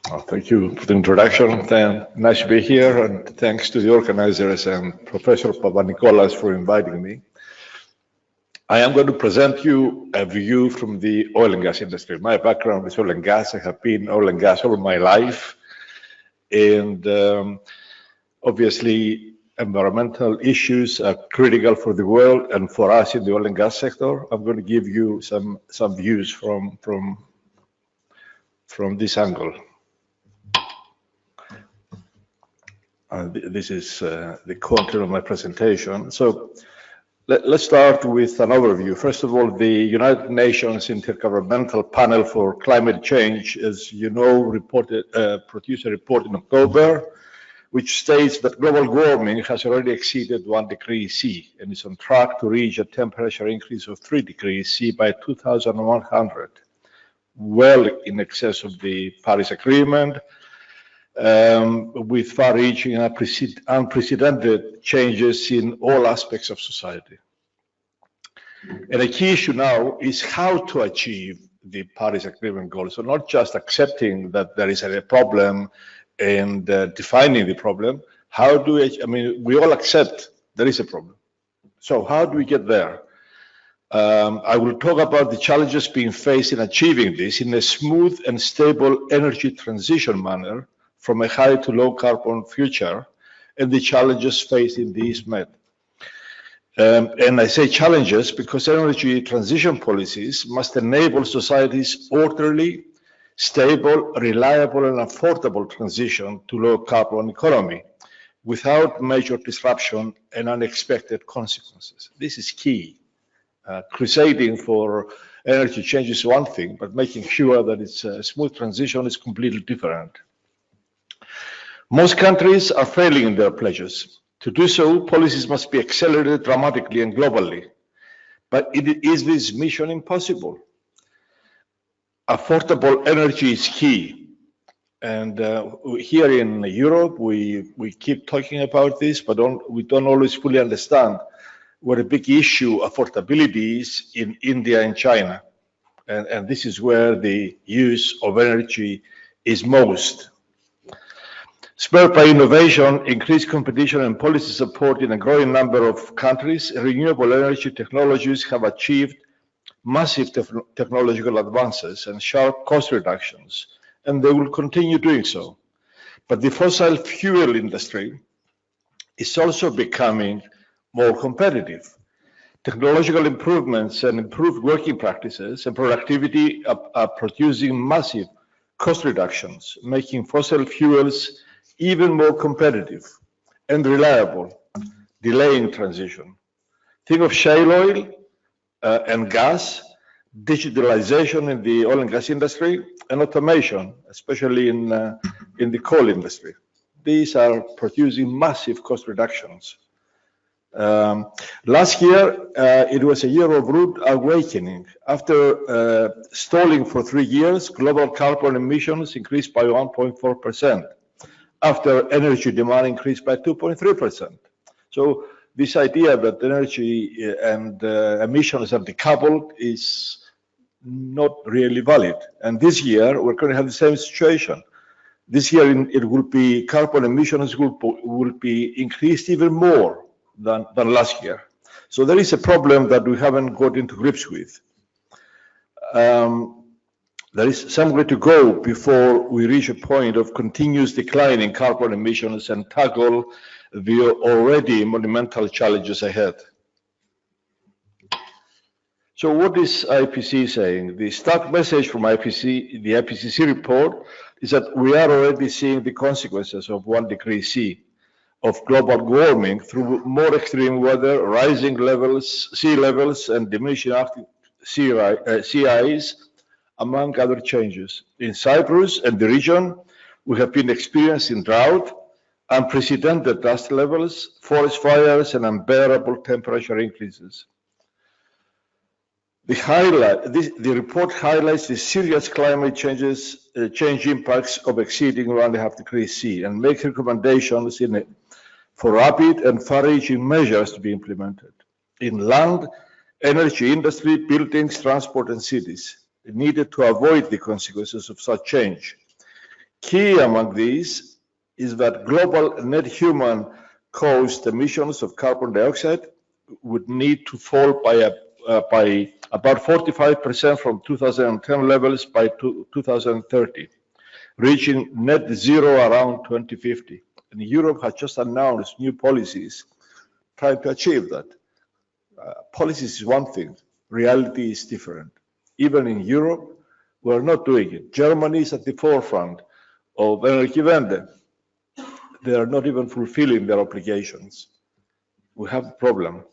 Thank you for the introduction. Nice to be here, and thanks to the organizers and Professor Papanikolas for inviting me. I am going to present you a view from the oil and gas industry. My background is oil and gas. I have been oil and gas all my life. And obviously, environmental issues are critical for the world and for us in the oil and gas sector. I'm going to give you some views from this angle. This is the content of my presentation. So let's start with an overview. First of all, the United Nations Intergovernmental Panel for Climate Change, as you know, produced a report in October, which states that global warming has already exceeded 1 degree C and is on track to reach a temperature increase of 3 degrees C by 2100, well in excess of the Paris Agreement, with far-reaching unprecedented changes in all aspects of society. And a key issue now is how to achieve the Paris Agreement goals. So not just accepting that there is a problem and defining the problem. How do we all accept there is a problem. So how do we get there? I will talk about the challenges being faced in achieving this in a smooth and stable energy transition manner from a high to low carbon future, and the challenges faced in this met. And I say challenges because energy transition policies must enable society's orderly, stable, reliable, and affordable transition to low carbon economy without major disruption and unexpected consequences. This is key. Crusading for energy change is one thing, but making sure that it's a smooth transition is completely different. Most countries are failing in their pledges. To do so, policies must be accelerated dramatically and globally. But is this mission impossible? Affordable energy is key. And here in Europe, we keep talking about this, but we don't always fully understand what a big issue affordability is in India and China. And this is where the use of energy is most. Spurred by innovation, increased competition, and policy support in a growing number of countries, renewable energy technologies have achieved massive technological advances and sharp cost reductions, and they will continue doing so. But the fossil fuel industry is also becoming more competitive. Technological improvements and improved working practices and productivity are producing massive cost reductions, making fossil fuels even more competitive and reliable, delaying transition. Think of shale oil and gas, digitalization in the oil and gas industry, and automation, especially in the coal industry. These are producing massive cost reductions. Last year, it was a year of rude awakening. After stalling for 3 years, global carbon emissions increased by 1.4%. After energy demand increased by 2.3%. So this idea that energy and emissions are decoupled is not really valid. And this year, we're going to have the same situation. This year, it will be carbon emissions will be increased even more than last year. So there is a problem that we haven't got into grips with. There is some way to go before we reach a point of continuous decline in carbon emissions and tackle the already monumental challenges ahead. So what is IPCC saying? The stark message from the IPCC report is that we are already seeing the consequences of 1 degree C of global warming through more extreme weather, rising sea levels, and diminishing Arctic sea ice, among other changes. In Cyprus and the region, we have been experiencing drought, unprecedented dust levels, forest fires, and unbearable temperature increases. The report highlights the serious climate change impacts of exceeding 1.5 degrees C and makes recommendations for rapid and far-reaching measures to be implemented in land, energy industry, buildings, transport, and cities, needed to avoid the consequences of such change. Key among these is that global net human caused emissions of carbon dioxide would need to fall by about 45% from 2010 levels by 2030, reaching net zero around 2050. And Europe has just announced new policies trying to achieve that. Policies is one thing, reality is different. Even in Europe, we're not doing it. Germany is at the forefront of Energiewende. They are not even fulfilling their obligations. We have a problem.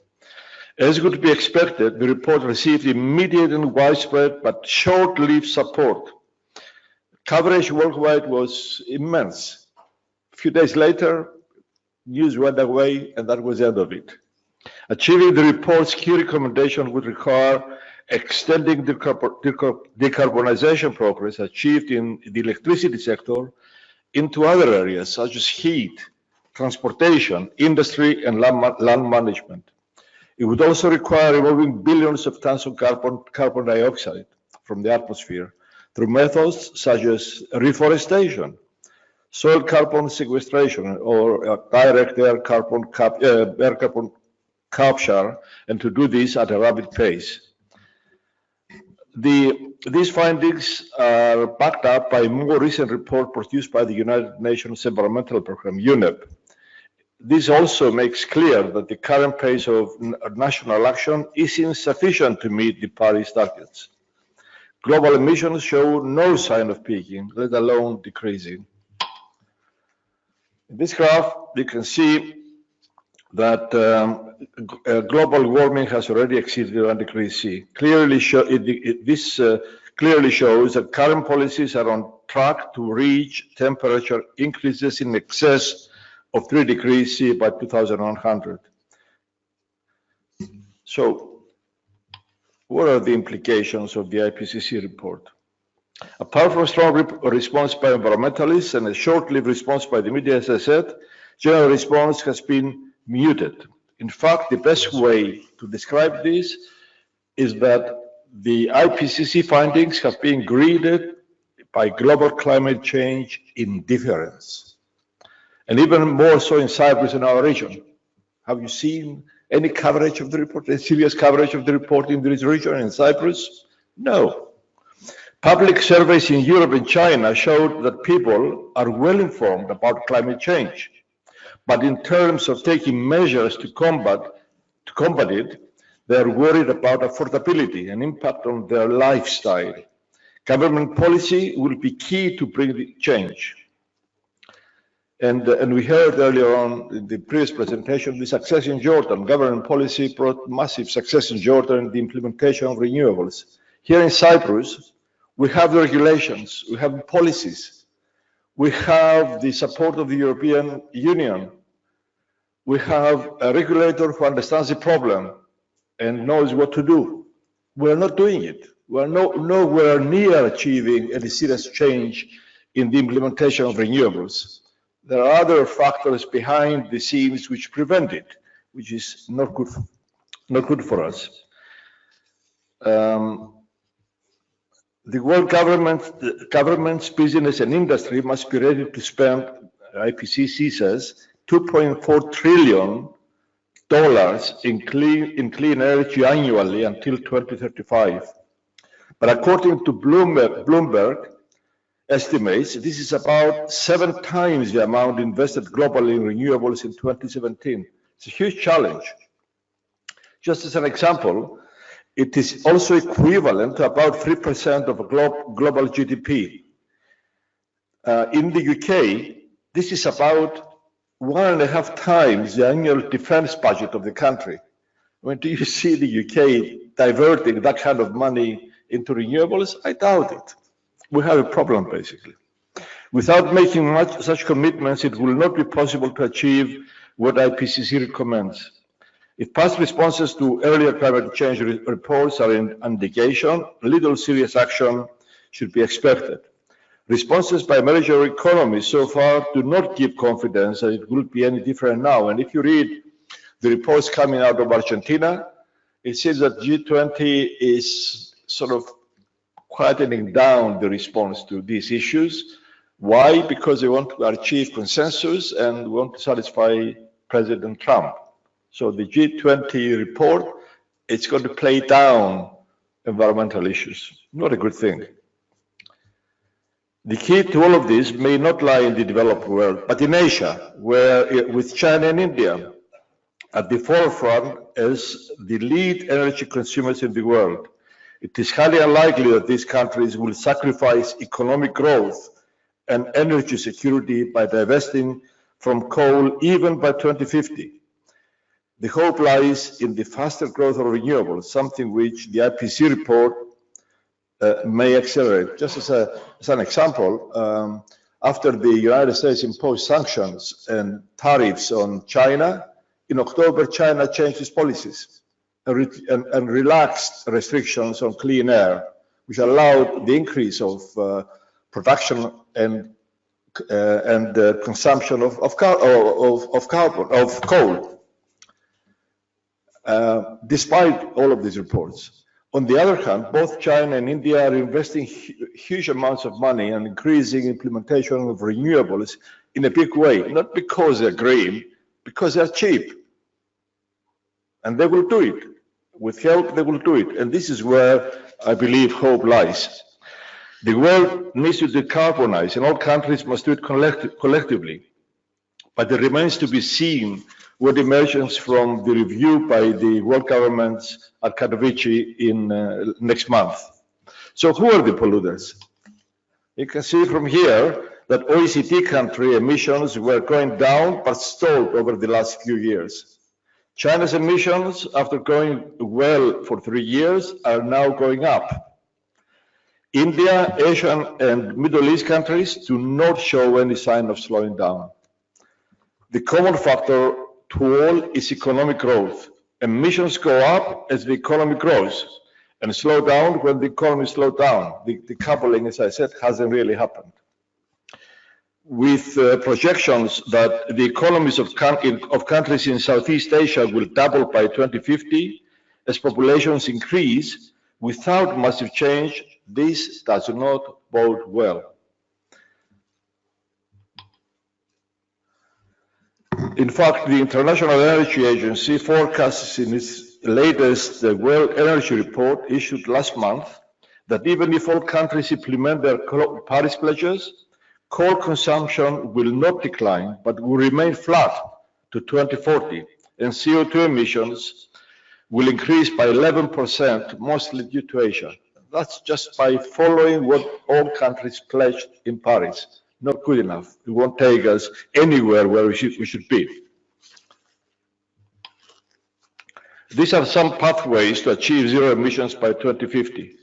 As would be expected, the report received immediate and widespread but short-lived support. Coverage worldwide was immense. A few days later, news went away, and that was the end of it. Achieving the report's key recommendation would require extending the decarbonization progress achieved in the electricity sector into other areas such as heat, transportation, industry, and land management. It would also require removing billions of tons of carbon dioxide from the atmosphere through methods such as reforestation, soil carbon sequestration, or direct air carbon capture, and to do this at a rapid pace. These findings are backed up by a more recent report produced by the United Nations Environmental Programme, UNEP. This also makes clear that the current pace of national action is insufficient to meet the Paris targets. Global emissions show no sign of peaking, let alone decreasing. In this graph, you can see that global warming has already exceeded 1 degree C. This clearly shows that current policies are on track to reach temperature increases in excess of 3 degrees C by 2100. So, what are the implications of the IPCC report? Apart from a strong response by environmentalists and a short-lived response by the media, as I said, general response has been muted. In fact, the best way to describe this is that the IPCC findings have been greeted by global climate change indifference, and even more so in Cyprus, in our region. Have you seen any coverage of the report, any serious coverage of the report in this region, in Cyprus? No. Public surveys in Europe and China showed that people are well informed about climate change. But in terms of taking measures to combat it, they are worried about affordability and impact on their lifestyle. Government policy will be key to bring the change. And we heard earlier on in the previous presentation, the success in Jordan. Government policy brought massive success in Jordan in the implementation of renewables. Here in Cyprus, we have the regulations, we have policies, we have the support of the European Union, we have a regulator who understands the problem and knows what to do. We're not doing it. We're nowhere near achieving any serious change in the implementation of renewables. There are other factors behind the scenes which prevent it, which is not good for us. The world governments, business and industry must be ready to spend, IPCC says, $2.4 trillion in clean energy annually until 2035. But according to Bloomberg estimates, this is about 7 times the amount invested globally in renewables in 2017. It's a huge challenge. Just as an example, it is also equivalent to about 3% of global GDP. In the UK, this is about 1.5 times the annual defense budget of the country. When do you see the UK diverting that kind of money into renewables? I doubt it. We have a problem, basically. Without making such commitments, it will not be possible to achieve what IPCC recommends. If past responses to earlier climate change reports are an indication, little serious action should be expected. Responses by major economies so far do not give confidence that it will be any different now. And if you read the reports coming out of Argentina, it seems that G20 is sort of quietening down the response to these issues, Why? Because they want to achieve consensus and want to satisfy President Trump. So the G20 report, it's going to play down environmental issues. Not a good thing. The key to all of this may not lie in the developed world, but in Asia, where with China and India at the forefront as the lead energy consumers in the world. It is highly unlikely that these countries will sacrifice economic growth and energy security by divesting from coal even by 2050. The hope lies in the faster growth of renewables, something which the IPCC report may accelerate. Just as an example, after the United States imposed sanctions and tariffs on China, in October, China changed its policies and relaxed restrictions on clean air, which allowed the increase of production and consumption of coal, despite all of these reports. On the other hand, both China and India are investing huge amounts of money and increasing implementation of renewables in a big way, not because they're green, because they're cheap. And they will do it. With help, they will do it. And this is where I believe hope lies. The world needs to decarbonize, and all countries must do it collectively. But it remains to be seen what emerges from the review by the world governments at Katowice in next month. So who are the polluters? You can see from here that OECD country emissions were going down but stalled over the last few years. China's emissions, after going well for 3 years, are now going up. India, Asian and Middle East countries do not show any sign of slowing down. The common factor to all is economic growth. Emissions go up as the economy grows and slow down when the economy slows down. The coupling, as I said, hasn't really happened. With projections that the economies of countries in Southeast Asia will double by 2050, as populations increase, without massive change, this does not bode well. In fact, the International Energy Agency forecasts in its latest World Energy Report issued last month that even if all countries implement their Paris pledges, coal consumption will not decline, but will remain flat to 2040, and CO2 emissions will increase by 11%, mostly due to Asia. That's just by following what all countries pledged in Paris. Not good enough. It won't take us anywhere where we should be. These are some pathways to achieve zero emissions by 2050,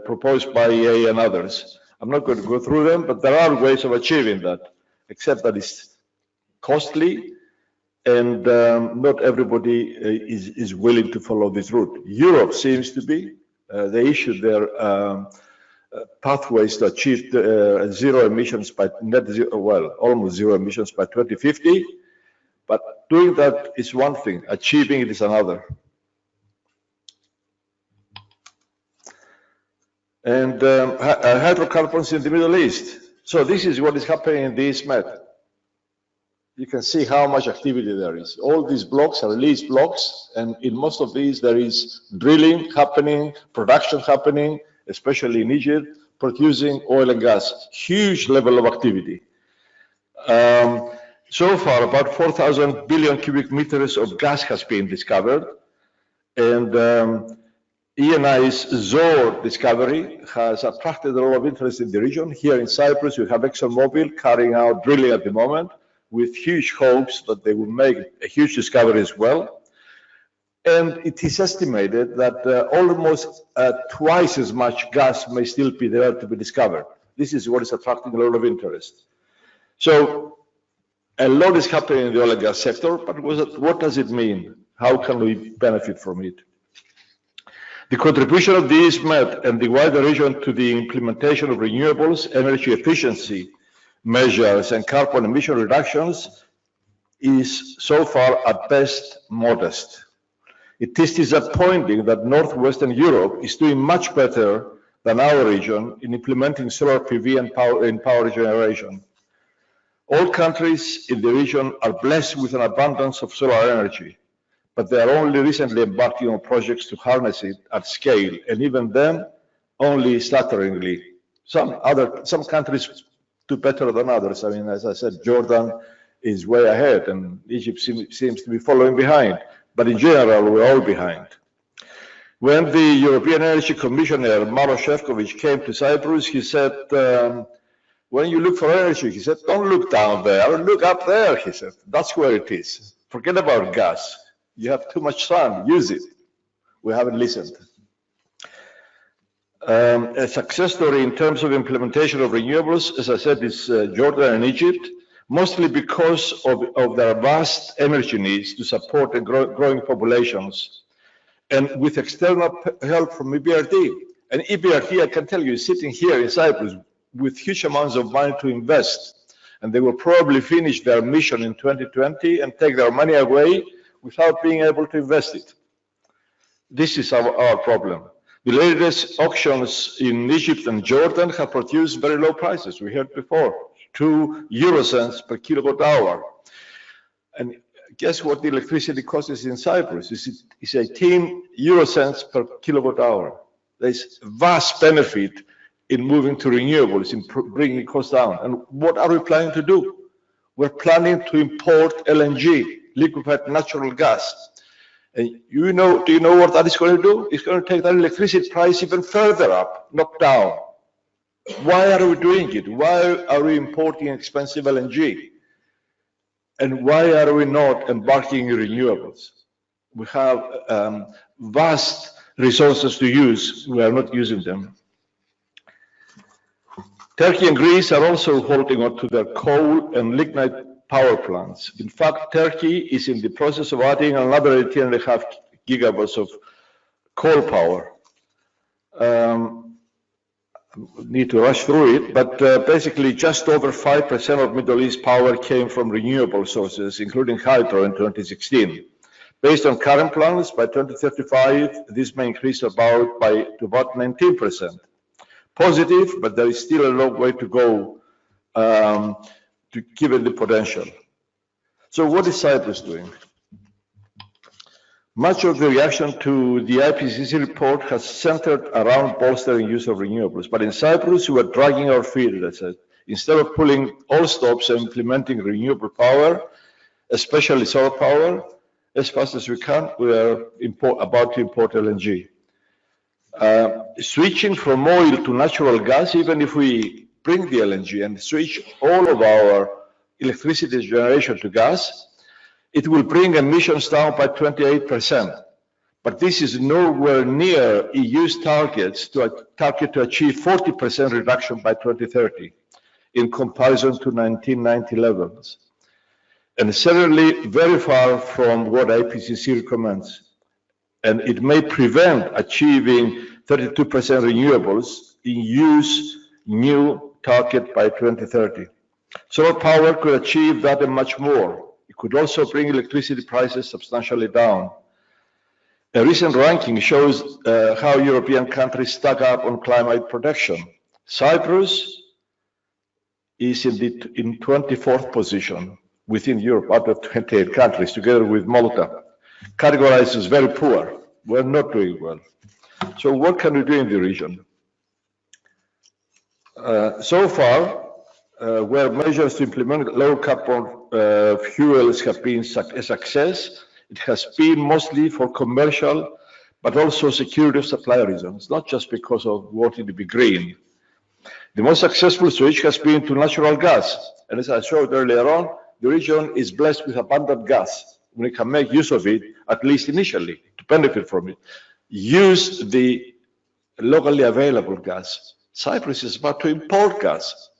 proposed by EA and others. I'm not going to go through them, but there are ways of achieving that, except that it's costly and not everybody is willing to follow this route. Europe seems to be. They issued their pathways to achieve zero emissions by net zero, well, almost zero emissions by 2050. But doing that is one thing, achieving it is another. And hydrocarbons in the Middle East. So this is what is happening in the EastMed. You can see how much activity there is. All these blocks are lease blocks, and in most of these there is drilling happening, production happening, especially in Egypt, producing oil and gas. Huge level of activity. So far, about 4,000 billion cubic meters of gas has been discovered, and ENI's Zohr discovery has attracted a lot of interest in the region. Here in Cyprus, we have ExxonMobil carrying out drilling at the moment with huge hopes that they will make a huge discovery as well. And it is estimated that almost twice as much gas may still be there to be discovered. This is what is attracting a lot of interest. So a lot is happening in the oil and gas sector, but what does it mean? How can we benefit from it? The contribution of the EastMed and the wider region to the implementation of renewables, energy efficiency measures, and carbon emission reductions is so far at best modest. It is disappointing that Northwestern Europe is doing much better than our region in implementing solar PV and power generation. All countries in the region are blessed with an abundance of solar energy, but they are only recently embarking on projects to harness it at scale, and even then, only stutteringly. Some countries do better than others. I mean, as I said, Jordan is way ahead, and Egypt seems to be following behind. But in general, we're all behind. When the European Energy Commissioner, Maros Šefčovič, came to Cyprus, he said, when you look for energy, he said, don't look down there, look up there, he said. That's where it is. Forget about gas. You have too much sun, use it. We haven't listened. A success story in terms of implementation of renewables, as I said, is Jordan and Egypt, mostly because of their vast energy needs to support the growing populations, and with external help from EBRD. And EBRD, I can tell you, is sitting here in Cyprus with huge amounts of money to invest, and they will probably finish their mission in 2020 and take their money away without being able to invest it. This is our problem. The latest auctions in Egypt and Jordan have produced very low prices. We heard before, 2 euro cents per kilowatt hour. And guess what the electricity cost is in Cyprus? It's 18 euro cents per kilowatt hour. There's vast benefit in moving to renewables, in bringing costs down. And what are we planning to do? We're planning to import LNG, liquefied natural gas. And do you know what that is going to do? It's going to take that electricity price even further up, not down. Why are we doing it? Why are we importing expensive LNG? And why are we not embarking in renewables? We have vast resources to use. We are not using them. Turkey and Greece are also holding on to their coal and lignite power plants. In fact, Turkey is in the process of adding another 18.5 gigawatts of coal power. Need to rush through it, but basically just over 5% of Middle East power came from renewable sources, including hydro in 2016. Based on current plans, by 2035, this may increase to about 19%. Positive, but there is still a long way to go given the potential. So what is Cyprus doing? Much of the reaction to the IPCC report has centered around bolstering use of renewables. But in Cyprus, we are dragging our feet, as I said. Instead of pulling all stops and implementing renewable power, especially solar power, as fast as we can, we are about to import LNG. Switching from oil to natural gas, even if we bring the LNG and switch all of our electricity generation to gas, it will bring emissions down by 28%. But this is nowhere near EU's target to achieve 40% reduction by 2030 in comparison to 1990 levels. And certainly very far from what IPCC recommends. And it may prevent achieving 32% renewables in EU's new target by 2030. Solar power could achieve that and much more. It could also bring electricity prices substantially down. A recent ranking shows how European countries stack up on climate protection. Cyprus is in 24th position within Europe out of 28 countries, together with Malta. Categorized as very poor. We're not doing well. So what can we do in the region? So far, where measures to implement low carbon fuels have been a success, it has been mostly for commercial, but also security of supply reasons, not just because of wanting to be green. The most successful switch has been to natural gas. And as I showed earlier on, the region is blessed with abundant gas. We can make use of it, at least initially, to benefit from it. Use the locally available gas. Cyprus is about to import gas.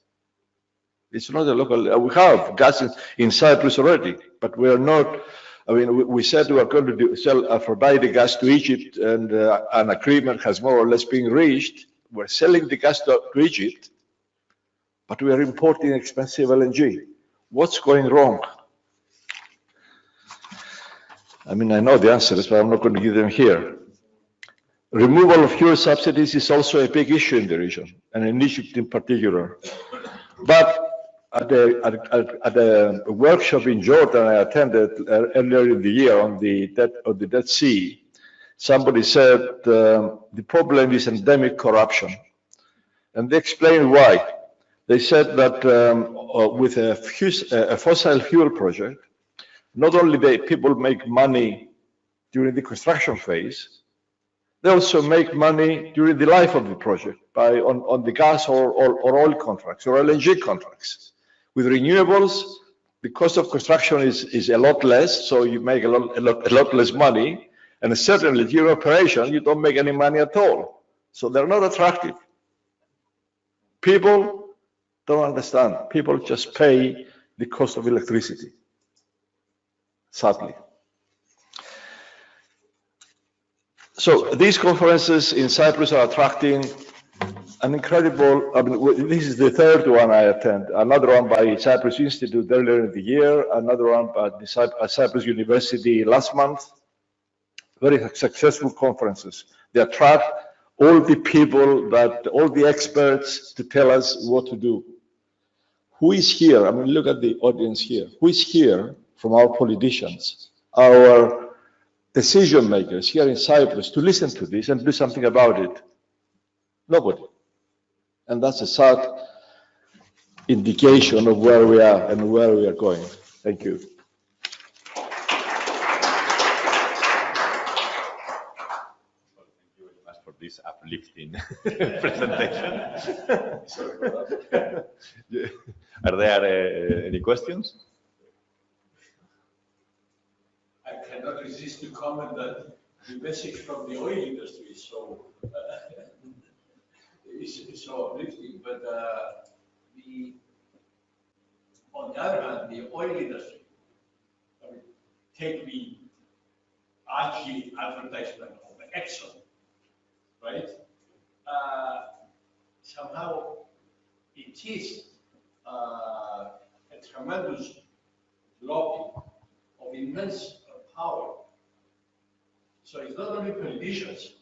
It's not a local, we have gas in Cyprus already, but we are not, I mean, we said we are going to sell Aphrodite gas to Egypt, and an agreement has more or less been reached. We're selling the gas to Egypt, but we are importing expensive LNG. What's going wrong? I mean, I know the answers, but I'm not going to give them here. Removal of fuel subsidies is also a big issue in the region, and in Egypt in particular. But at a workshop in Jordan I attended earlier in the year on the Dead Sea, somebody said the problem is endemic corruption. And they explained why. They said that with a fossil fuel project, not only do people make money during the construction phase, they also make money during the life of the project on the gas or oil contracts or LNG contracts. With renewables, the cost of construction is a lot less, so you make a lot less money, and certainly during operation, you don't make any money at all. So they're not attractive. People don't understand. People just pay the cost of electricity, sadly. So these conferences in Cyprus are attracting an incredible, this is the third one I attend, another one by Cyprus Institute earlier in the year, another one by Cyprus University last month. Very successful conferences. They attract all the people, all the experts to tell us what to do. Who is here? I mean, look at the audience here. Who is here from our politicians, our decision makers here in Cyprus to listen to this and do something about it? Nobody. And that's a sad indication of where we are and where we are going. Thank you. For this uplifting presentation. Are there any questions? I cannot resist to comment that the message from the oil industry is so uplifting, but on the other hand, the oil industry, I mean, take the archie advertisement of Exxon, right? Somehow it is a tremendous lobby of immense power. So it's not only politicians,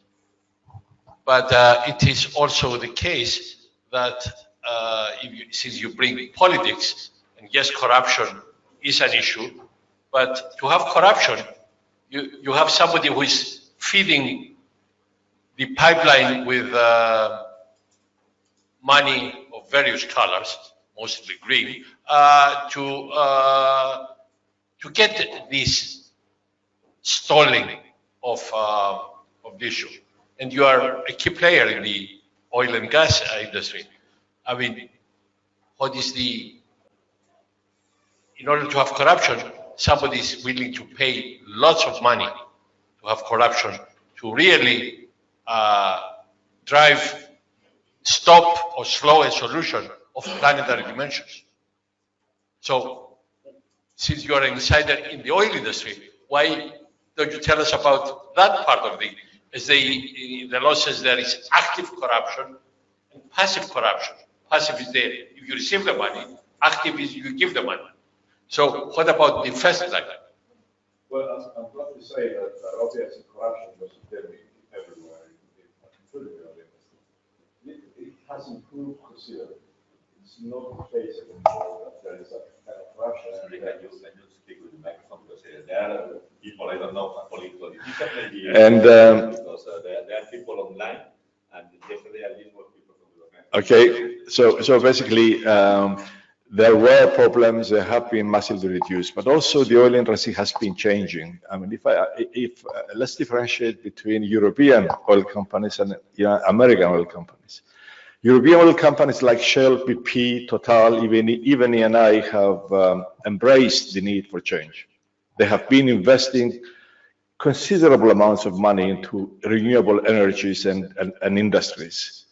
but it is also the case that since you bring politics, and yes, corruption is an issue, but to have corruption, you have somebody who is feeding the pipeline with money of various colors, mostly green, to get this stalling of the issue. And you are a key player in the oil and gas industry. I mean, what is in order to have corruption, somebody is willing to pay lots of money to have corruption, to really stop or slow a solution of planetary dimensions. So, since you are an insider in the oil industry, why don't you tell us about that part of as the law says there is active corruption and passive corruption. Passive is there if you receive the money, active is you give the money. So what about the first line? Well, I'm glad to say that obviously corruption was endemic everywhere, including the oil industry. It has improved considerably. It's not the case anymore that there is a kind of corruption. Sorry, can you speak with the microphone, because there are people, I don't know, political maybe, and because there are people online, and yesterday I didn't work people from the okay, so basically there were problems that have been massively reduced, but also the oil industry has been changing. I mean, if let's differentiate between European oil companies and American oil companies. European oil companies like Shell, BP, Total, even ENI have embraced the need for change. They have been investing considerable amounts of money into renewable energies and industries,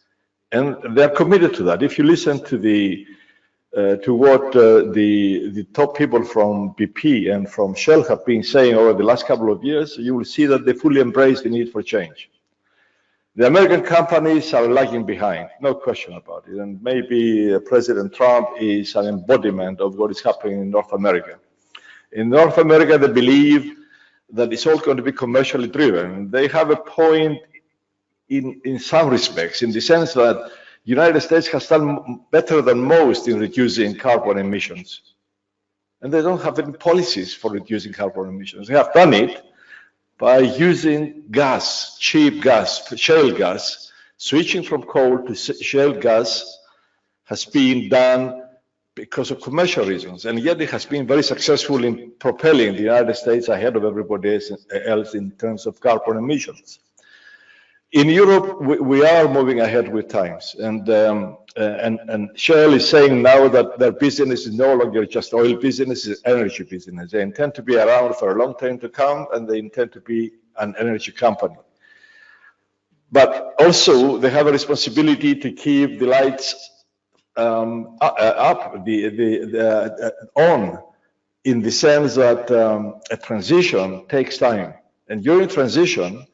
and they're committed to that. If you listen to what the top people from BP and from Shell have been saying over the last couple of years, you will see that they fully embrace the need for change. The American companies are lagging behind, no question about it. And maybe President Trump is an embodiment of what is happening in North America. In North America, they believe that it's all going to be commercially driven. They have a point in some respects, in the sense that the United States has done better than most in reducing carbon emissions. And they don't have any policies for reducing carbon emissions. They have done it by using gas, cheap gas, shale gas. Switching from coal to shale gas has been done because of commercial reasons, and yet it has been very successful in propelling the United States ahead of everybody else in terms of carbon emissions. In Europe, we are moving ahead with times, and Shell is saying now that their business is no longer just oil business, it's energy business. They intend to be around for a long time to come, and they intend to be an energy company. But also, they have a responsibility to keep the lights on, in the sense that a transition takes time. And during transition,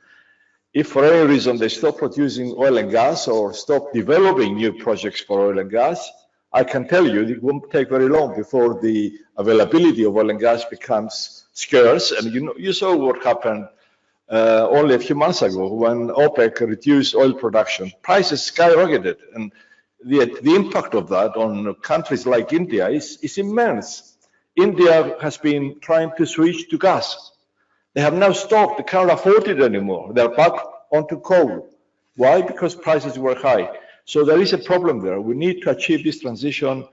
if for any reason they stop producing oil and gas or stop developing new projects for oil and gas, I can tell you it won't take very long before the availability of oil and gas becomes scarce. And you saw what happened only a few months ago when OPEC reduced oil production. Prices skyrocketed, and the impact of that on countries like India is immense. India has been trying to switch to gas. They have now stopped. They can't afford it anymore. They're back onto coal. Why? Because prices were high. So there is a problem there. We need to achieve this transition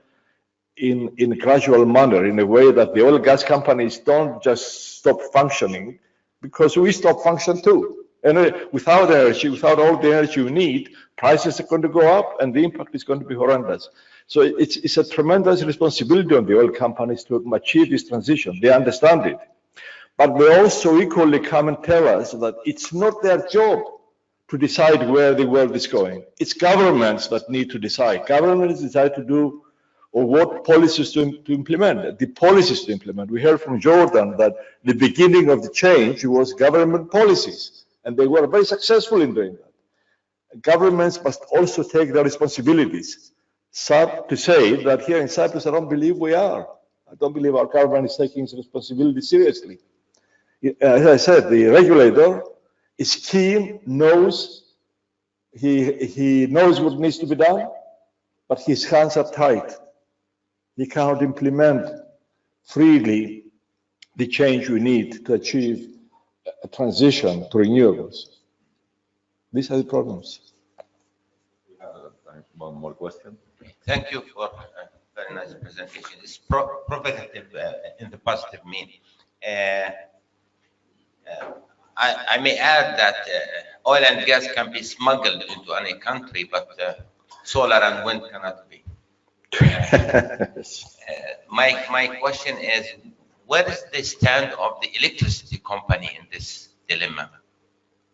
in a gradual manner, in a way that the oil and gas companies don't just stop functioning, because we stop function too. And without energy, without all the energy we need, prices are going to go up and the impact is going to be horrendous. So it's a tremendous responsibility on the oil companies to achieve this transition. They understand it. But they also equally come and tell us that it's not their job to decide where the world is going. It's governments that need to decide. Governments decide to do or what policies to implement, the policies to implement. We heard from Jordan that the beginning of the change was government policies, and they were very successful in doing that. Governments must also take their responsibilities. Sad to say that here in Cyprus, I don't believe we are. I don't believe our government is taking its responsibility seriously. As I said, the regulator is keen, he knows what needs to be done, but his hands are tied. He cannot implement freely the change we need to achieve a transition to renewables. These are the problems. We have time for one more question. Thank you for a very nice presentation. It's provocative in the positive meaning. I may add that oil and gas can be smuggled into any country, but solar and wind cannot be. My question is, where is the stand of the electricity company in this dilemma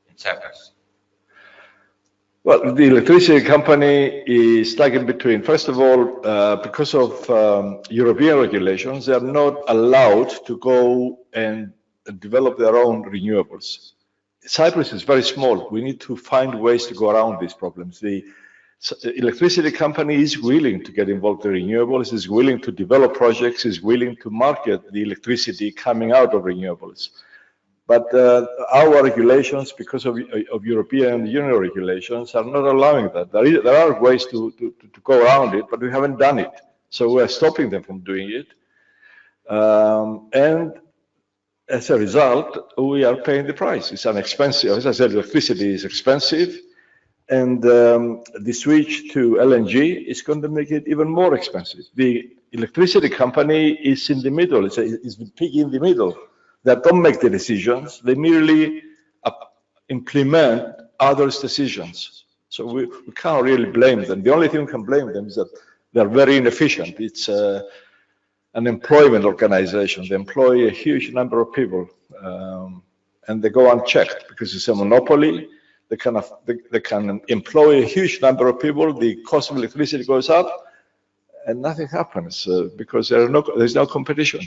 in Cyprus? Well, the electricity company is stuck in between. First of all, because of European regulations, they are not allowed to go and develop their own renewables. Cyprus is very small. We need to find ways to go around these problems. The electricity company is willing to get involved in renewables, is willing to develop projects, is willing to market the electricity coming out of renewables. But our regulations, because of European Union regulations, are not allowing that. There are ways to go around it, but we haven't done it. So we're stopping them from doing it. And as a result, we are paying the price. It's expensive. As I said, electricity is expensive. And the switch to LNG is going to make it even more expensive. The electricity company is in the middle. It's the pig in the middle. They don't make the decisions. They merely implement others' decisions. So we can't really blame them. The only thing we can blame them is that they're very inefficient. It's an employment organization. They employ a huge number of people, and they go unchecked because it's a monopoly. They can employ a huge number of people. The cost of electricity goes up, and nothing happens because there's no competition.